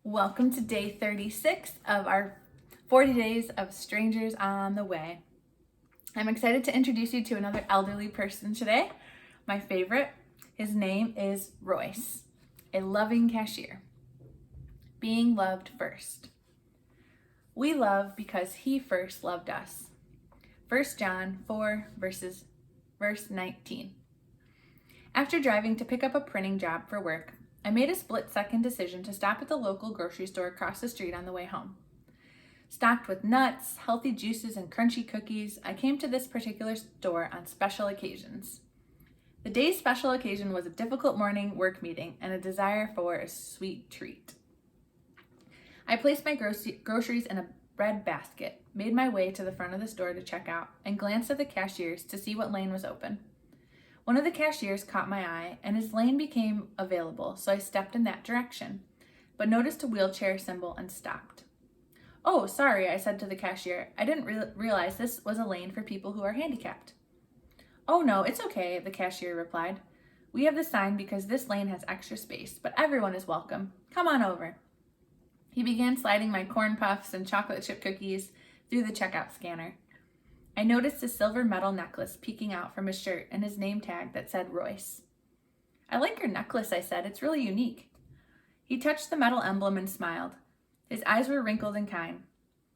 Welcome to day 36 of our 40 Days of Strangers on the Way. I'm excited to introduce you to another elderly person today, my favorite. His name is Royce, a loving cashier. Being loved first. We love because he first loved us. 1 John 4 verse 19. After driving to pick up a printing job for work, I made a split-second decision to stop at the local grocery store across the street on the way home. Stocked with nuts, healthy juices, and crunchy cookies, I came to this particular store on special occasions. The day's special occasion was a difficult morning work meeting and a desire for a sweet treat. I placed my groceries in a bread basket, made my way to the front of the store to check out, and glanced at the cashiers to see what lane was open. One of the cashiers caught my eye, and his lane became available, so I stepped in that direction, but noticed a wheelchair symbol and stopped. "Oh, sorry," I said to the cashier. "I didn't realize this was a lane for people who are handicapped." "Oh, no, it's okay," the cashier replied. "We have the sign because this lane has extra space, but everyone is welcome. Come on over." He began sliding my corn puffs and chocolate chip cookies through the checkout scanner. I noticed a silver metal necklace peeking out from his shirt and his name tag that said Royce. "I like your necklace," I said. "It's really unique." He touched the metal emblem and smiled. His eyes were wrinkled and kind.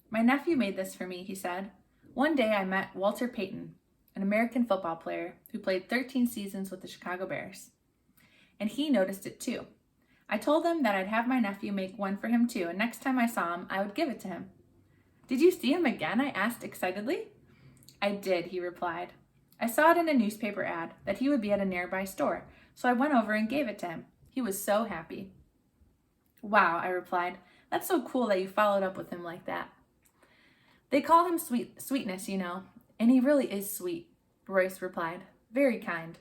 "My nephew made this for me," he said. "One day I met Walter Payton, an American football player who played 13 seasons with the Chicago Bears. And he noticed it too. I told him that I'd have my nephew make one for him too, and next time I saw him, I would give it to him." "Did you see him again?" I asked excitedly. "I did," he replied. "I saw it in a newspaper ad that he would be at a nearby store, so I went over and gave it to him. He was so happy." "Wow," I replied. "That's so cool that you followed up with him like that." "They call him Sweetness, you know, and he really is sweet," Royce replied. "Very kind."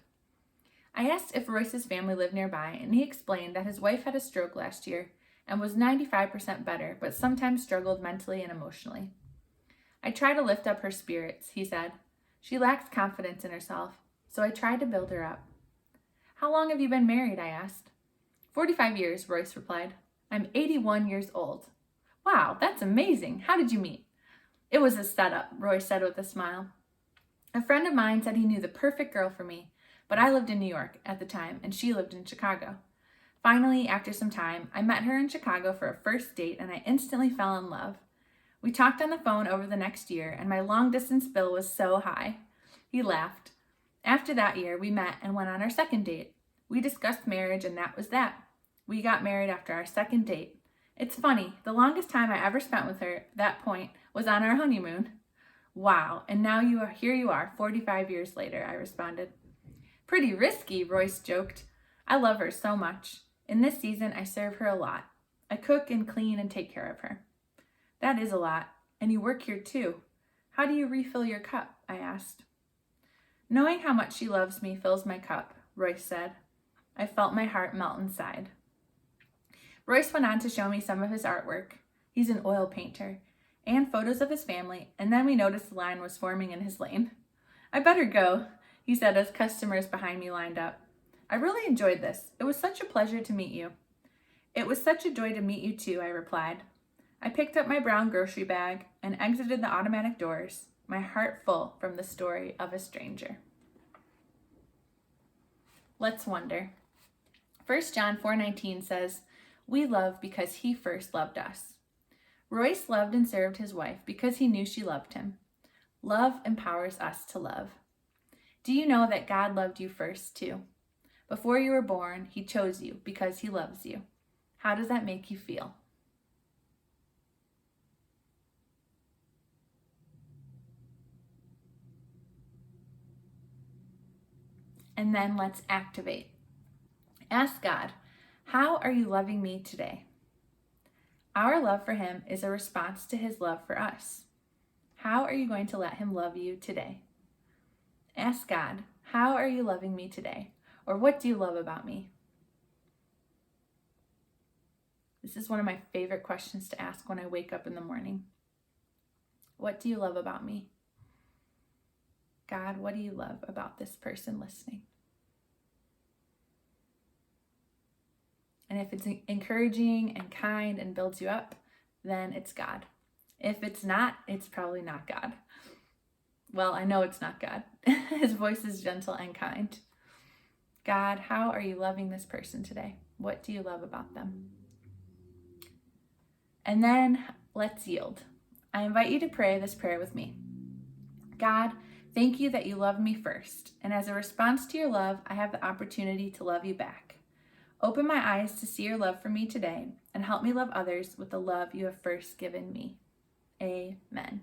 I asked if Royce's family lived nearby, and he explained that his wife had a stroke last year and was 95% better, but sometimes struggled mentally and emotionally. "I try to lift up her spirits," he said. "She lacks confidence in herself, so I tried to build her up." "How long have you been married?" I asked. 45 years, Royce replied. "I'm 81 years old." "Wow, that's amazing. How did you meet?" "It was a setup," Royce said with a smile. "A friend of mine said he knew the perfect girl for me, but I lived in New York at the time, and she lived in Chicago. Finally, after some time, I met her in Chicago for a first date, and I instantly fell in love. We talked on the phone over the next year, and my long-distance bill was so high." He laughed. "After that year, we met and went on our second date. We discussed marriage, and that was that. We got married after our second date. It's funny, the longest time I ever spent with her at that point was on our honeymoon." "Wow, and now here you are, 45 years later," I responded. "Pretty risky," Royce joked. "I love her so much. In this season, I serve her a lot. I cook and clean and take care of her." "That is a lot, and you work here too. How do you refill your cup?" I asked. "Knowing how much she loves me fills my cup," Royce said. I felt my heart melt inside. Royce went on to show me some of his artwork. He's an oil painter, and photos of his family, and then we noticed the line was forming in his lane. "I better go," he said as customers behind me lined up. "I really enjoyed this. It was such a pleasure to meet you." "It was such a joy to meet you too," I replied. I picked up my brown grocery bag and exited the automatic doors, my heart full from the story of a stranger. Let's wonder. 1 John 4:19 says, "We love because he first loved us." Royce loved and served his wife because he knew she loved him. Love empowers us to love. Do you know that God loved you first too? Before you were born, he chose you because he loves you. How does that make you feel? And then let's activate. Ask God, how are you loving me today? Our love for him is a response to his love for us. How are you going to let him love you today? Ask God, how are you loving me today? Or what do you love about me? This is one of my favorite questions to ask when I wake up in the morning. What do you love about me? God, what do you love about this person listening? And if it's encouraging and kind and builds you up, then it's God. If it's not, it's probably not God. Well, I know it's not God. His voice is gentle and kind. God, how are you loving this person today? What do you love about them? And then let's yield. I invite you to pray this prayer with me. God, thank you that you love me first. And as a response to your love, I have the opportunity to love you back. Open my eyes to see your love for me today and help me love others with the love you have first given me. Amen.